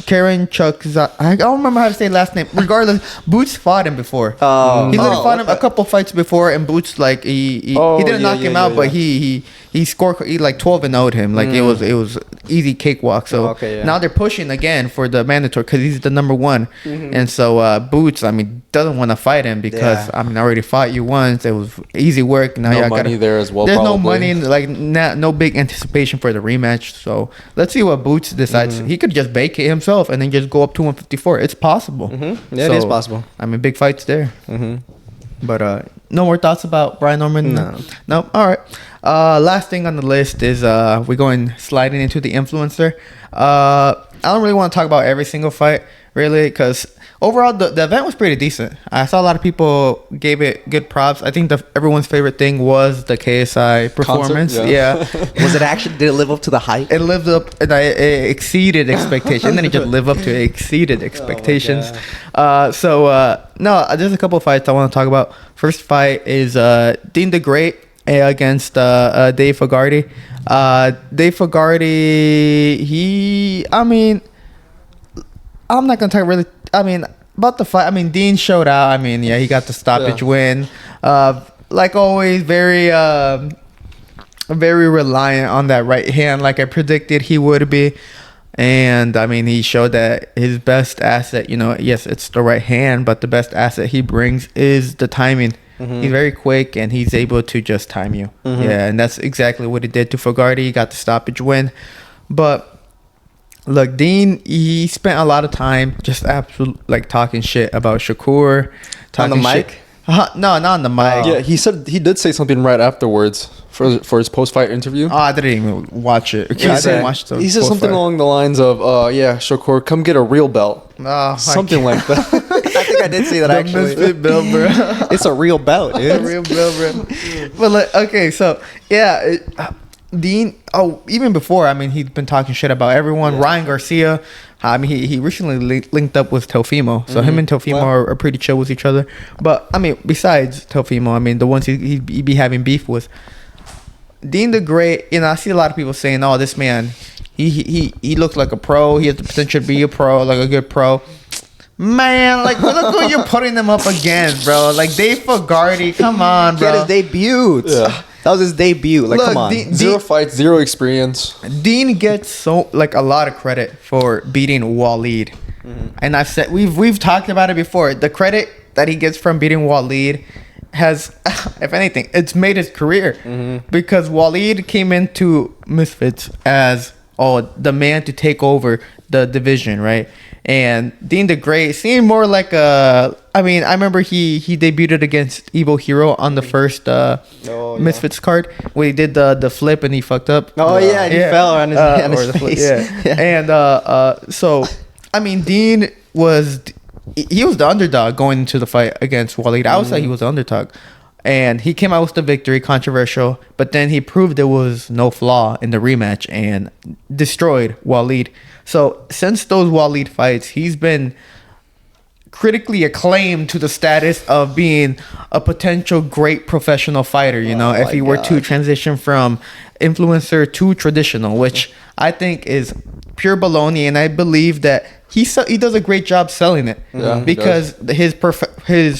Speaker 1: Karen Chukzad. I don't remember how to say his last name. Regardless, Boots fought him before. He literally fought him a couple fights before, and Boots like he didn't knock him out, but he scored like 12 and 0'd him. Like it was easy cakewalk. So now they're pushing again for the mandatory because he's the number 1, and so Boots, I mean, doesn't want to fight him because I mean, I already fought you once. It was easy work. Now
Speaker 3: No
Speaker 1: y'all
Speaker 3: money there as well,
Speaker 1: There's no
Speaker 3: probably.
Speaker 1: money, like no big anticipation for the rematch. So let's see what Boots decides. He could just vacate himself and then just go up to 154. It's possible.
Speaker 2: Yeah, it is possible.
Speaker 1: I mean, big fights there. But no more thoughts about Brian Norman? No. All right. Last thing on the list is we're going sliding into the influencer. I don't really want to talk about every single fight, really, because overall the event was pretty decent. I saw a lot of people gave it good props. I think everyone's favorite thing was the KSI performance.
Speaker 3: Concert?
Speaker 1: Yeah.
Speaker 2: Was it actually? Did it live up to the hype?
Speaker 1: It lived up, and it exceeded expectations. And then it just lived up to exceeded expectations. No, there's a couple of fights I want to talk about. First fight is Deen the Great against Dave Fogarty. Dave Fogarty, I'm not gonna talk really. I mean, about the fight. I mean, Deen showed out. I mean, yeah, he got the stoppage win. Like always, very reliant on that right hand, like I predicted he would be. And I mean, he showed that his best asset, yes, it's the right hand, but the best asset he brings is the timing. He's very quick, and he's able to just time you. Yeah, and that's exactly what he did to Fogarty. He got the stoppage win. But look, Deen, he spent a lot of time just absolutely like talking shit about Shakur.
Speaker 2: On the mic?
Speaker 1: Shit. No, not on the mic.
Speaker 3: Yeah, he did say something right afterwards for his post-fight interview.
Speaker 1: Oh, I didn't even watch it.
Speaker 3: He
Speaker 1: I
Speaker 3: said,
Speaker 1: didn't watch the
Speaker 3: he said something
Speaker 1: post-fight.
Speaker 3: along the lines of, Shakur, come get a real belt.
Speaker 1: Oh,
Speaker 3: Something like that.
Speaker 2: I think I did see that
Speaker 1: The
Speaker 2: actually.
Speaker 1: Misfit belt, bro.
Speaker 2: It's a real belt, dude.
Speaker 1: A real belt, bro. But like, okay, so yeah, Deen. Oh, even before, I mean, he's been talking shit about everyone.
Speaker 3: Yeah.
Speaker 1: Ryan Garcia. I mean, he recently linked up with Teofimo, so him and Teofimo are pretty chill with each other. But I mean, besides Teofimo, I mean, the ones he'd be having beef with. Deen the Great, you know, I see a lot of people saying, "Oh, this man, he looks like a pro. He has the potential to be a pro, like a good pro." Man, like look who you're putting them up against, bro. Like Dave Fogarty, come on,
Speaker 2: He
Speaker 1: bro.
Speaker 2: had his debut.
Speaker 3: Yeah.
Speaker 2: That was his debut. Like,
Speaker 1: Look,
Speaker 2: come on.
Speaker 3: Zero fights, zero experience.
Speaker 1: Deen gets so like a lot of credit for beating Waleed, and I've said we've talked about it before. The credit that he gets from beating Waleed has, if anything, it's made his career because Waleed came into Misfits as the man to take over the division, right? And Deen the Great seemed more like a. I mean, I remember he debuted against Evo Hero on the first Misfits card where he did the flip and he fucked up.
Speaker 2: Oh, yeah, and he fell on his, on his
Speaker 1: or the flip,
Speaker 2: face.
Speaker 1: yeah. And so I mean, Deen was the underdog going into the fight against Waleed. I would say he was the underdog. And he came out with the victory, controversial, but then he proved there was no flaw in the rematch and destroyed Waleed. So since those Waleed fights, he's been critically acclaimed to the status of being a potential great professional fighter, you know, if he were to transition from influencer to traditional, which I think is pure baloney, and I believe that he does a great job selling it.
Speaker 3: Yeah,
Speaker 1: because his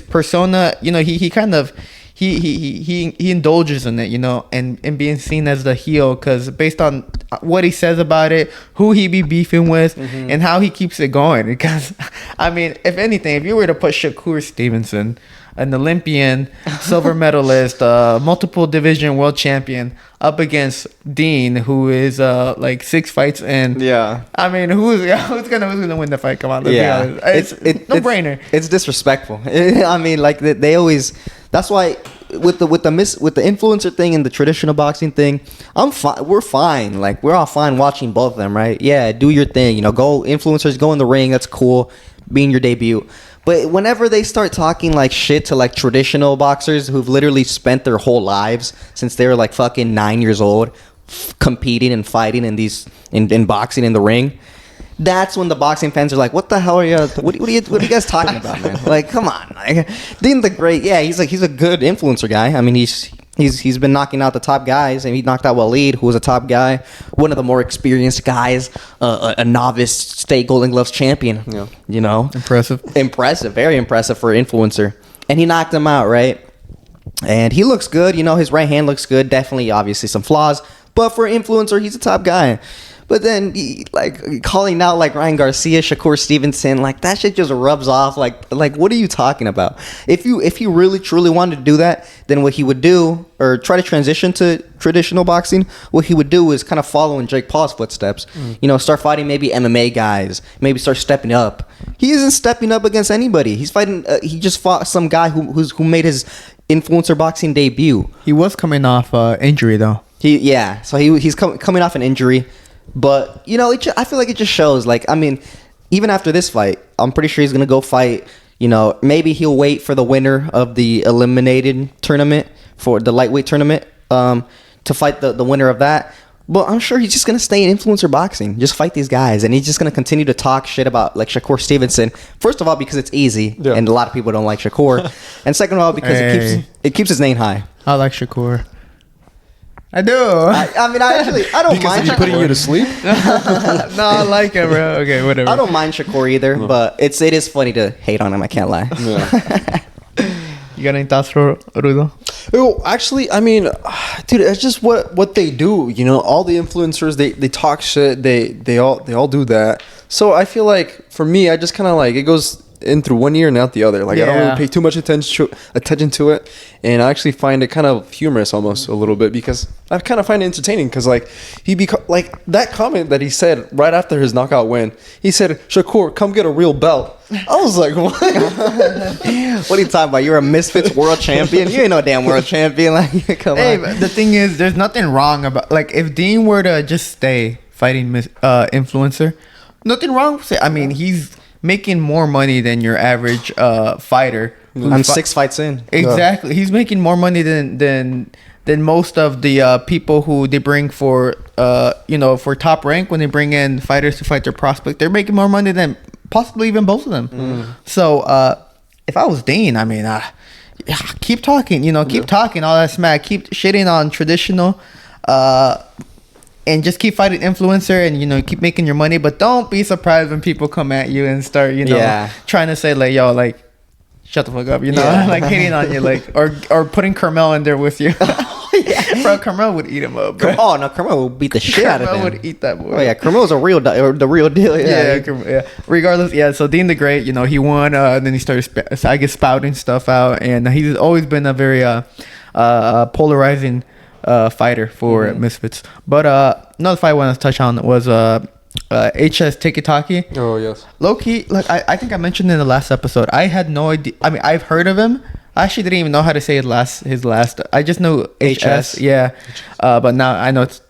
Speaker 1: persona, you know, he kind of he indulges in it, you know, and being seen as the heel, because based on what he says about it, who he be beefing with, and how he keeps it going. Because I mean, if anything, if you were to put Shakur Stevenson, an Olympian, silver medalist, multiple division world champion, up against Deen, who is like 6 fights in.
Speaker 2: Yeah.
Speaker 1: I mean, who's gonna win the fight? Come on, let's be honest. It's no brainer.
Speaker 2: It's disrespectful. I mean, like they always. That's why with the influencer thing and the traditional boxing thing, I'm fine. We're fine. Like we're all fine watching both of them, right? Yeah, do your thing. You know, go influencers, go in the ring. That's cool. Being your debut. But whenever they start talking like shit to like traditional boxers who've literally spent their whole lives since they were like fucking 9 years old competing and fighting in boxing in the ring, that's when the boxing fans are like, what the hell are you what are you guys talking about, man? Like, come on. Like, Deen the Great, yeah, he's a good influencer guy. I mean, he's been knocking out the top guys, and he knocked out Waleed, who was a top guy, one of the more experienced guys, a novice state Golden Gloves champion.
Speaker 3: Yeah.
Speaker 2: You know,
Speaker 1: Impressive,
Speaker 2: very impressive for an influencer. And he knocked him out, right? And he looks good. You know, his right hand looks good. Definitely, obviously, some flaws, but for an influencer, he's a top guy. But then, like, calling out, like, Ryan Garcia, Shakur Stevenson, like, that shit just rubs off. Like, what are you talking about? If he really, truly wanted to do that, then what he would do, or try to transition to traditional boxing, what he would do is kind of follow in Jake Paul's footsteps. You know, start fighting maybe MMA guys. Maybe start stepping up. He isn't stepping up against anybody. He's fighting, he just fought some guy who made his influencer boxing debut.
Speaker 1: He was coming off injury, though.
Speaker 2: So he's coming off an injury. But, you know, I feel like it just shows, like, I mean, even after this fight, I'm pretty sure he's going to go fight, you know, maybe he'll wait for the winner of the eliminated tournament, for the lightweight tournament, to fight the winner of that. But I'm sure he's just going to stay in influencer boxing, just fight these guys. And he's just going to continue to talk shit about, like, Shakur Stevenson. First of all, because it's easy, and a lot of people don't like Shakur. And second of all, because it keeps his name high.
Speaker 1: I like Shakur. I do.
Speaker 2: I mean, I don't mind.
Speaker 3: Is he putting you to sleep?
Speaker 1: No, I like it, bro. Okay, whatever.
Speaker 2: I don't mind Shakur either, but it is funny to hate on him. I can't lie.
Speaker 3: Yeah.
Speaker 1: You got any thoughts, Rudo?
Speaker 3: Oh, actually, I mean, dude, it's just what they do. You know, all the influencers, they talk shit. They all do that. So I feel like for me, I just kind of like it goes in through one ear and out the other. Like I don't
Speaker 1: Yeah.
Speaker 3: really pay too much attention to it, and I actually find it kind of humorous almost a little bit because I kind of find it entertaining because like like that comment that he said right after his knockout win. He said, "Shakur, come get a real belt." I was like, "What?
Speaker 2: What are you talking about? You're a Misfits world champion. You ain't no damn world champion. Like, come
Speaker 1: Hey,
Speaker 2: on."
Speaker 1: but the thing is, there's nothing wrong about like if Deen were to just stay fighting influencer, nothing wrong with it. I mean, he's making more money than your average fighter.
Speaker 2: I'm 6 fights in.
Speaker 1: Exactly, he's making more money than most of the people who they bring for for top rank when they bring in fighters to fight their prospect. They're making more money than possibly even both of them. So if I was Deen, I mean, keep talking, keep talking all that smack, keep shitting on traditional, and just keep fighting influencer and keep making your money. But don't be surprised when people come at you and start trying to say like, yo, like, shut the fuck up, like hating on you, like, or putting Carmel in there with you. Bro, Carmel would eat him up, bro.
Speaker 2: Oh no, Carmel will beat the shit out of him.
Speaker 1: Carmel would eat that boy.
Speaker 2: Oh yeah, Carmel's the real deal.
Speaker 1: Yeah. Regardless, so Deen the Great, he won. Then he started, spouting stuff out, and he's always been a very polarizing fighter for Misfits. But another fight I want to touch on was HS Tocky.
Speaker 3: Oh yes.
Speaker 1: Low key, like I think I mentioned in the last episode, I had no idea. I mean, I've heard of him. I actually didn't even know how to say his last. I just know HS. Yeah, but now I know it's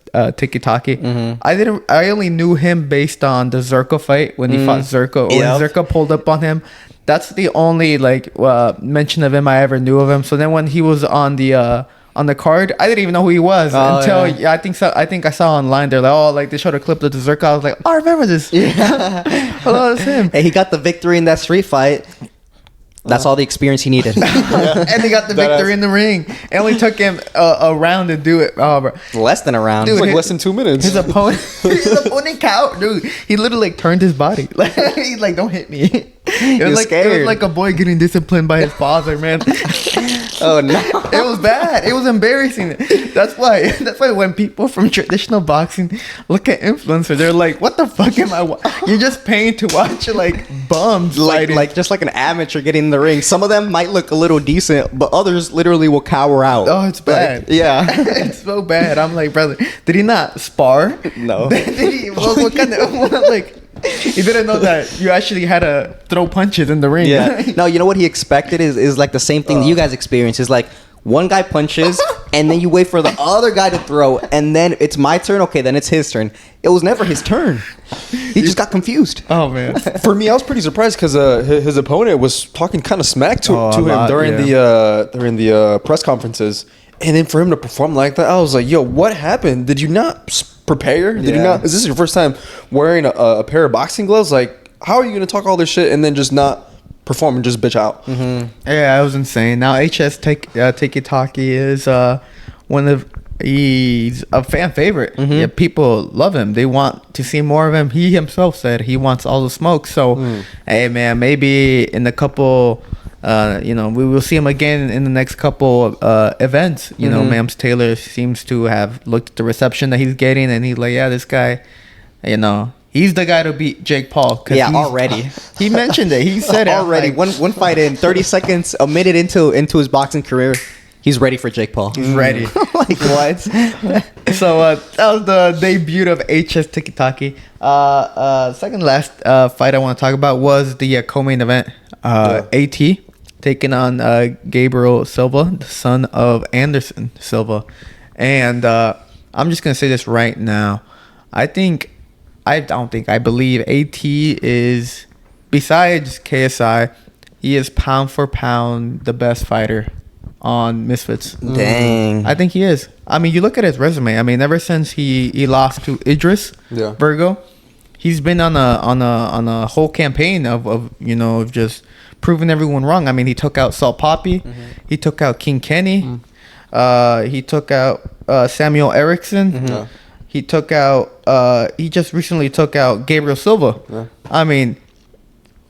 Speaker 1: Tocky. I only knew him based on the Zerko fight when he fought Zerko. When Zerko pulled up on him, that's the only mention of him I ever knew of him. So then when he was on the card, I didn't even know who he was until I think I saw online. They're like, they showed a clip of the Zerko. I was like, oh, I remember this. Yeah, hello, it's him.
Speaker 2: Hey, he got the victory in that street fight. That's all the experience he needed.
Speaker 1: And he got the victory in the ring. It only took him a round to do it. Oh, bro.
Speaker 2: Less than a round.
Speaker 1: Dude,
Speaker 3: It was like less than 2 minutes.
Speaker 1: His opponent count, dude. He literally turned his body. He's like, don't hit me. It was
Speaker 2: scared.
Speaker 1: like a boy getting disciplined by his father, man.
Speaker 2: Oh no.
Speaker 1: It was bad. It was embarrassing. That's why when people from traditional boxing look at influencer, they're like, what the fuck am I You're just paying to watch like bums fighting.
Speaker 2: Like just like an amateur getting in the ring. Some of them might look a little decent, but others literally will cower out.
Speaker 1: Oh, it's bad. It's so bad. I'm like, brother, did he not spar?
Speaker 2: No.
Speaker 1: Did he? What kind of he didn't know that you actually had to throw punches in the ring.
Speaker 2: Yeah. No, you know what he expected is like the same thing that you guys experience. Is like one guy punches and then you wait for the other guy to throw and then it's my turn. Okay, then it's his turn. It was never his turn. He just got confused.
Speaker 1: Oh man.
Speaker 3: For me, I was pretty surprised because his opponent was talking kind of smack to him during the press conferences, and then for him to perform like that, I was like, "Yo, what happened? Did you not prepare? Did you not? Is this your first time wearing a pair of boxing gloves? Like, how are you gonna talk all this shit and then just not perform and just bitch out?"
Speaker 1: Yeah, that was insane. Now HS Tocky is he's a fan favorite. Yeah, people love him. They want to see more of him. He himself said he wants all the smoke. So, hey man, maybe in a couple, we will see him again in the next couple events. Mams Taylor seems to have looked at the reception that he's getting, and he's like, yeah, this guy, he's the guy to beat Jake Paul.
Speaker 2: Yeah, already.
Speaker 1: He mentioned it. He said
Speaker 2: already.
Speaker 1: it. Like,
Speaker 2: one fight in, 30 seconds, a minute into his boxing career, he's ready for Jake Paul.
Speaker 1: He's ready.
Speaker 2: Like what?
Speaker 1: So that was the debut of HS Tocky. Second last fight I want to talk about was the co-main event. AT taking on Gabriel Silva, the son of Anderson Silva. And I'm just going to say this right now. I believe AT is, besides KSI, he is pound for pound the best fighter on Misfits.
Speaker 2: Dang.
Speaker 1: I think he is. I mean, you look at his resume. I mean, ever since he lost to Idris Virgo, he's been on a whole campaign of just proving everyone wrong. I mean, he took out Salt Poppy, he took out King Kenny, he took out Samuel Erickson, he took out he just recently took out Gabriel Silva. I mean,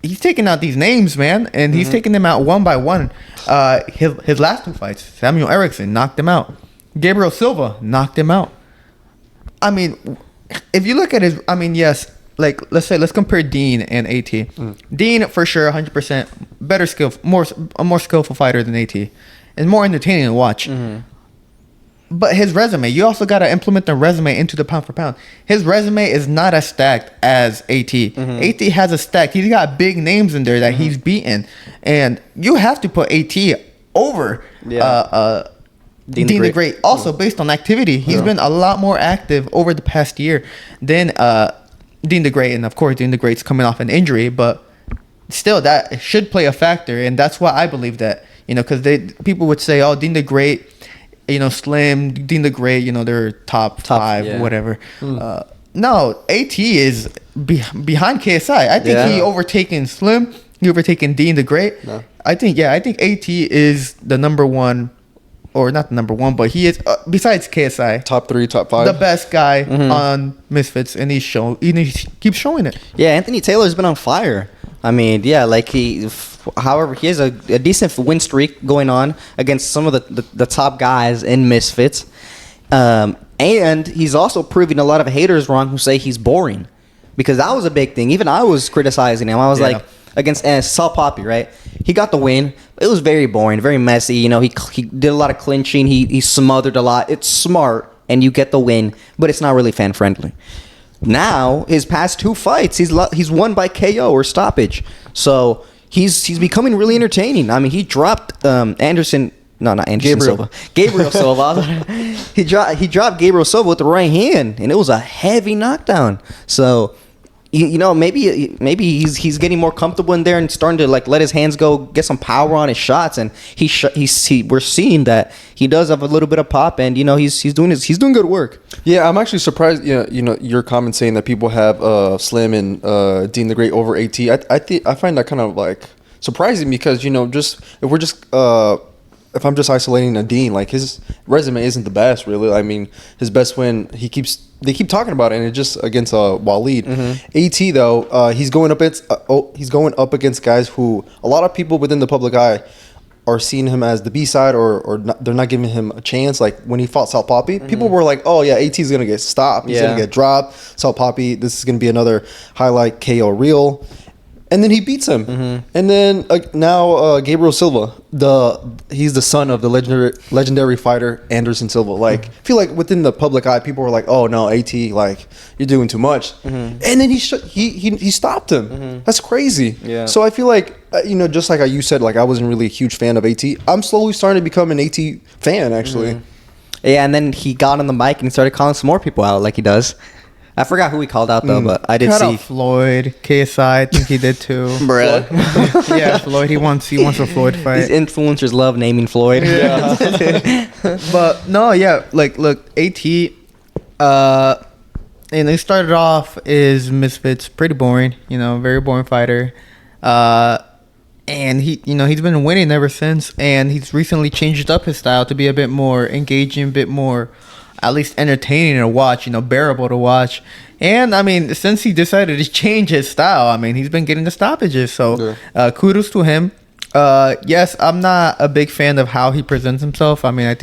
Speaker 1: he's taking out these names, man, and he's taking them out one by one. His last two fights, Samuel Erickson knocked him out. Gabriel Silva knocked him out. I mean, if you look at his, yes, like let's compare Deen and AT. Deen for sure 100% better skill, a more skillful fighter than AT, and more entertaining to watch. But his resume, you also got to implement the resume into the pound for pound. His resume is not as stacked as AT. AT has a stack. He's got big names in there that he's beaten, and you have to put AT over Deen the Great. Also, based on activity, he's been a lot more active over the past year than Deen the Great, and of course, Deen the Great's coming off an injury, but still, that should play a factor, and that's why I believe that. Because people would say, "Oh, Deen the Great." Slim, Deen the Great, they're top 5, whatever. No, AT is behind KSI. I think he overtaken Slim. He overtaken Deen the Great. No. I think AT is the number one, or not the number one, but he is, besides KSI.
Speaker 3: Top 3, top 5.
Speaker 1: The best guy on Misfits, and he keeps showing it.
Speaker 2: Yeah, Anthony Taylor's been on fire. I mean, however, he has a decent win streak going on against some of the top guys in Misfits. And he's also proving a lot of haters wrong who say he's boring. Because that was a big thing. Even I was criticizing him. I was like, against Ennis, Salt Poppy, right? He got the win. It was very boring, very messy. He did a lot of clinching. He smothered a lot. It's smart, and you get the win, but it's not really fan-friendly. Now, his past 2 fights, he's won by KO or stoppage. So he's becoming really entertaining. I mean, he dropped Anderson. No, not Anderson Silva. Gabriel Silva. He dropped Gabriel Silva with the right hand, and it was a heavy knockdown. So, maybe he's getting more comfortable in there and starting to let his hands go, get some power on his shots, and we're seeing that he does have a little bit of pop, and he's doing good work.
Speaker 3: Yeah, I'm actually surprised. Your comment saying that people have Slim and Deen the Great over AT. I find that kind of surprising because if I'm just isolating a Deen, his resume isn't the best, really. I mean, his best win, they keep talking about it, and it's just against Waleed. AT though, he's going up against guys who a lot of people within the public eye are seeing him as the B side, or not, they're not giving him a chance. Like when he fought Salt Poppy, people were like, "Oh yeah, AT's gonna get stopped. He's gonna get dropped. Salt Poppy, this is gonna be another highlight KO reel." And then he beats him. And then now Gabriel Silva, he's the son of the legendary fighter Anderson Silva. I feel like within the public eye, people were like, "Oh no, AT, you're doing too much." And then he stopped him. That's crazy.
Speaker 2: Yeah.
Speaker 3: So I feel like just like you said, I wasn't really a huge fan of AT. I'm slowly starting to become an AT fan, actually.
Speaker 2: Yeah, and then he got on the mic and he started calling some more people out like he does. I forgot who he called out though, but I did see
Speaker 1: Floyd, KSI. I think he did too.
Speaker 2: Bruh.
Speaker 1: Yeah, Floyd. He wants a Floyd fight.
Speaker 2: These influencers love naming Floyd.
Speaker 1: Yeah. But no, look, AT. And they started off as Misfits, pretty boring. Very boring fighter. And he's been winning ever since. And he's recently changed up his style to be a bit more engaging, a bit more, at least entertaining to watch, bearable to watch. And, I mean, since he decided to change his style, I mean, he's been getting the stoppages. So, kudos to him. Yes, I'm not a big fan of how he presents himself. I mean, I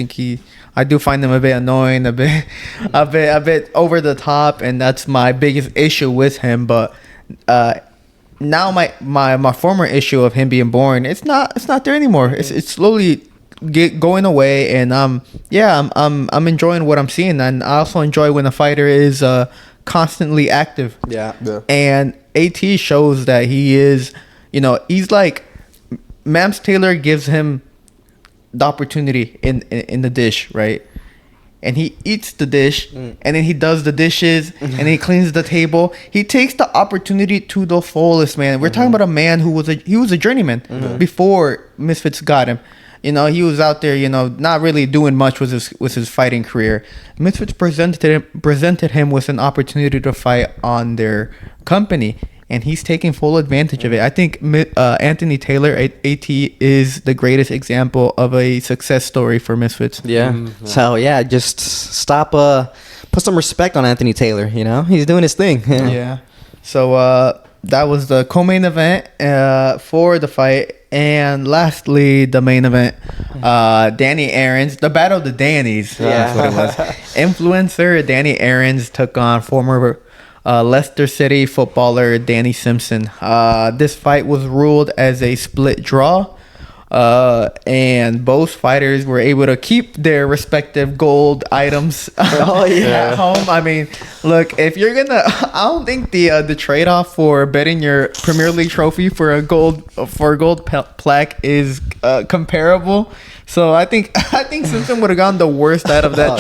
Speaker 1: do find him a bit annoying, a bit over the top, and that's my biggest issue with him. But now my former issue of him being boring, it's not there anymore. It's slowly going away, and I'm enjoying what I'm seeing, and I also enjoy when a fighter is constantly active.
Speaker 3: Yeah.
Speaker 1: And AT shows that he is, he's like Mams Taylor gives him the opportunity in the dish, right? And he eats the dish, and then he does the dishes, and he cleans the table. He takes the opportunity to the fullest, man. We're talking about a man who was a journeyman before Misfits got him. He was out there, not really doing much with his fighting career. Misfits presented him with an opportunity to fight on their company, and he's taking full advantage of it. I think Anthony Taylor, AT, is the greatest example of a success story for Misfits.
Speaker 2: Yeah. So, just stop, put some respect on Anthony Taylor, He's doing his thing.
Speaker 1: Yeah. So, that was the co-main event for the fight. And lastly, the main event, Danny Aarons, the battle of the Dannies. That's what it was. Influencer Danny Aarons took on former Leicester City footballer Danny Simpson. This fight was ruled as a split draw. And both fighters were able to keep their respective gold items at home. I mean, look, if you're gonna, I don't think the trade off for betting your Premier League trophy for a gold plaque is comparable. So I think Simpson would have gotten the worst out of that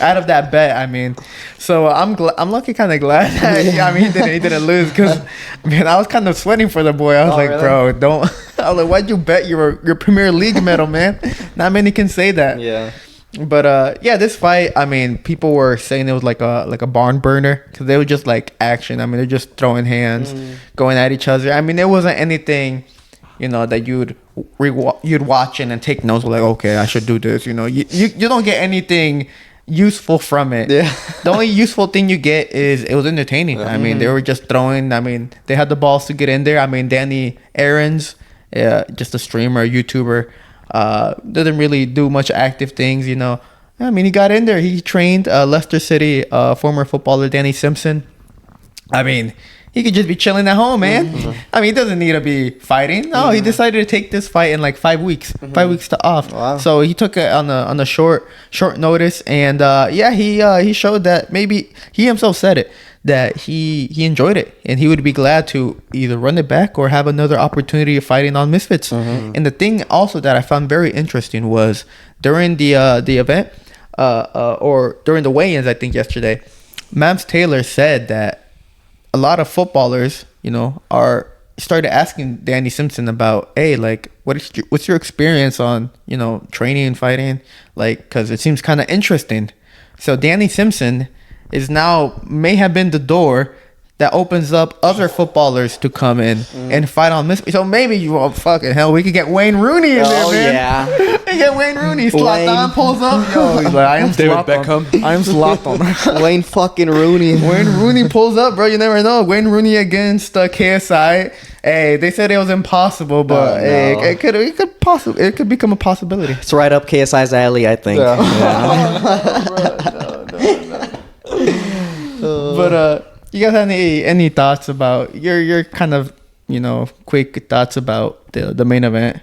Speaker 1: out of that bet. I mean, so I'm lucky, kind of glad that he didn't lose, because man, I was kind of sweating for the boy. I was like, really? Bro, don't. I was like, why'd you bet your Premier League medal, man? Not many can say that.
Speaker 2: Yeah.
Speaker 1: But this fight, I mean, people were saying it was like a barn burner, because they were just like action. I mean, they're just throwing hands, going at each other. I mean, there wasn't anything, that you'd watch and take notes, like, okay, I should do this. You don't get anything useful from it. Yeah. The only useful thing you get is it was entertaining. I mean, they were just throwing. I mean, they had the balls to get in there. I mean, Danny Aarons, just a streamer, a YouTuber, doesn't really do much active things. I mean, he got in there. He trained Leicester City former footballer Danny Simpson. I mean, he could just be chilling at home, man. I mean, he doesn't need to be fighting. No, he decided to take this fight in like 5 weeks. 5 weeks to off. Wow. So he took it on a short notice, and he showed that, maybe he himself said it, that he enjoyed it, and he would be glad to either run it back or have another opportunity of fighting on Misfits. And the thing also that I found very interesting was during the event, or during the weigh-ins, I think yesterday, Mams Taylor said that a lot of footballers, are started asking Danny Simpson about, hey, like, what's your experience on, training and fighting, like, because it seems kind of interesting. So Danny Simpson may have been the door that opens up other footballers to come in and fight on this. So maybe fucking hell, we could get Wayne Rooney in there, man. Yeah. We get Wayne Rooney. Zlatan pulls up. Yo, he's like, I am
Speaker 3: David Beckham.
Speaker 1: I am Zlatan.
Speaker 2: Wayne fucking Rooney.
Speaker 1: Wayne Rooney pulls up, bro. You never know. Wayne Rooney against KSI. Hey, they said it was impossible, but hey, it could become a possibility.
Speaker 2: It's right up KSI's alley, I think. Yeah.
Speaker 1: No. But you guys have any thoughts about your kind of quick thoughts about the main event?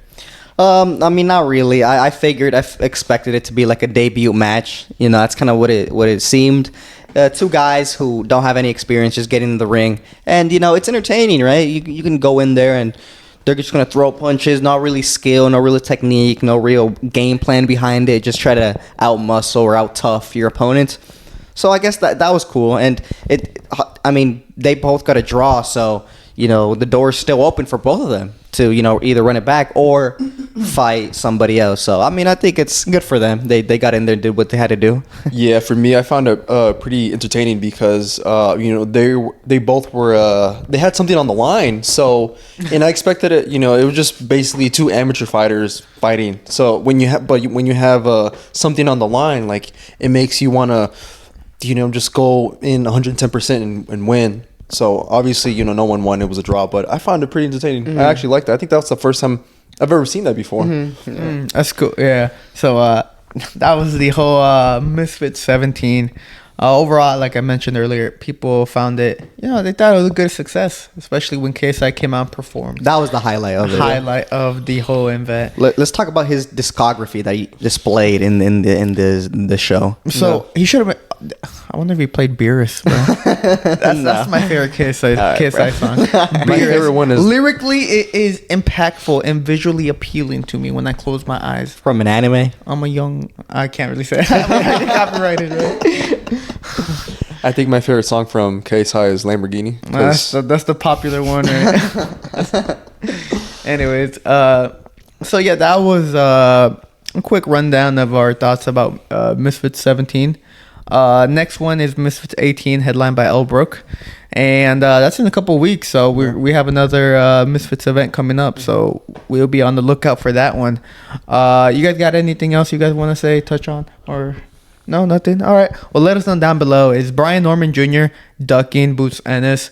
Speaker 2: I mean, not really. I figured, expected it to be like a debut match. That's kind of what it seemed. Two guys who don't have any experience just getting in the ring, and it's entertaining, right? You can go in there and they're just gonna throw punches, not really skill, no real technique, no real game plan behind it. Just try to out muscle or out tough your opponent. So I guess that was cool, and they both got a draw, so the door's still open for both of them to either run it back or fight somebody else. So I think it's good for them. They got in there and did what they had to do.
Speaker 3: Yeah, for me, I found it pretty entertaining because they both were they had something on the line. So and I expected it. It was just basically two amateur fighters fighting. So when you have something on the line, like, it makes you want to just go in 110% and win. So obviously, no one won. It was a draw, but I found it pretty entertaining. I actually liked it. I think that was the first time I've ever seen that before.
Speaker 1: That's cool. Yeah. So that was the whole Misfits 17. Overall, like I mentioned earlier, people found it, they thought it was a good success, especially when KSI came out and performed.
Speaker 2: That was the highlight of it.
Speaker 1: Highlight of the whole event.
Speaker 2: Let's talk about his discography that he displayed in the show.
Speaker 1: So he should have been. I wonder if he played Beerus, bro. That's my favorite KSI song.
Speaker 3: My favorite one is...
Speaker 1: Lyrically, it is impactful and visually appealing to me when I close my eyes.
Speaker 2: From an anime?
Speaker 1: I can't really say it. I'm copyrighted, right?
Speaker 2: I think my favorite song from KSI is Lamborghini.
Speaker 1: That's the popular one, right? Anyways, so yeah, that was a quick rundown of our thoughts about Misfits 17. Next one is Misfits 18, headlined by Elbrook, and that's in a couple weeks. So we have another Misfits event coming up, so we'll be on the lookout for that one. You guys got anything else you guys want to say, touch on, or no, nothing? All right. Well, let us know down below. Is Brian Norman Jr. ducking Boots Ennis?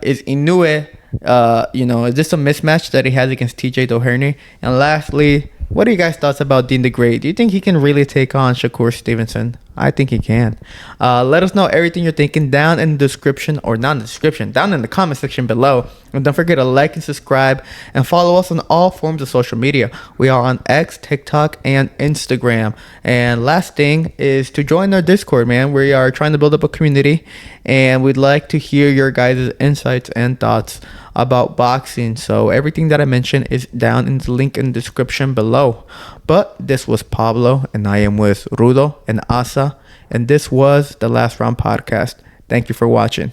Speaker 1: Is Inoue? Is this a mismatch that he has against TJ Doheny? And lastly, what are you guys' thoughts about Deen the Great? Do you think he can really take on Shakur Stevenson? I think he can. Let us know everything you're thinking down in the description, or not in the description, down in the comment section below. And don't forget to like and subscribe and follow us on all forms of social media. We are on X, TikTok, and Instagram. And last thing is to join our Discord, man. We are trying to build up a community, and we'd like to hear your guys' insights and thoughts about boxing. So everything that I mentioned is down in the link in the description below. But this was Pablo, and I am with Rudo and Asa, and this was the Last Round Podcast. Thank you for watching.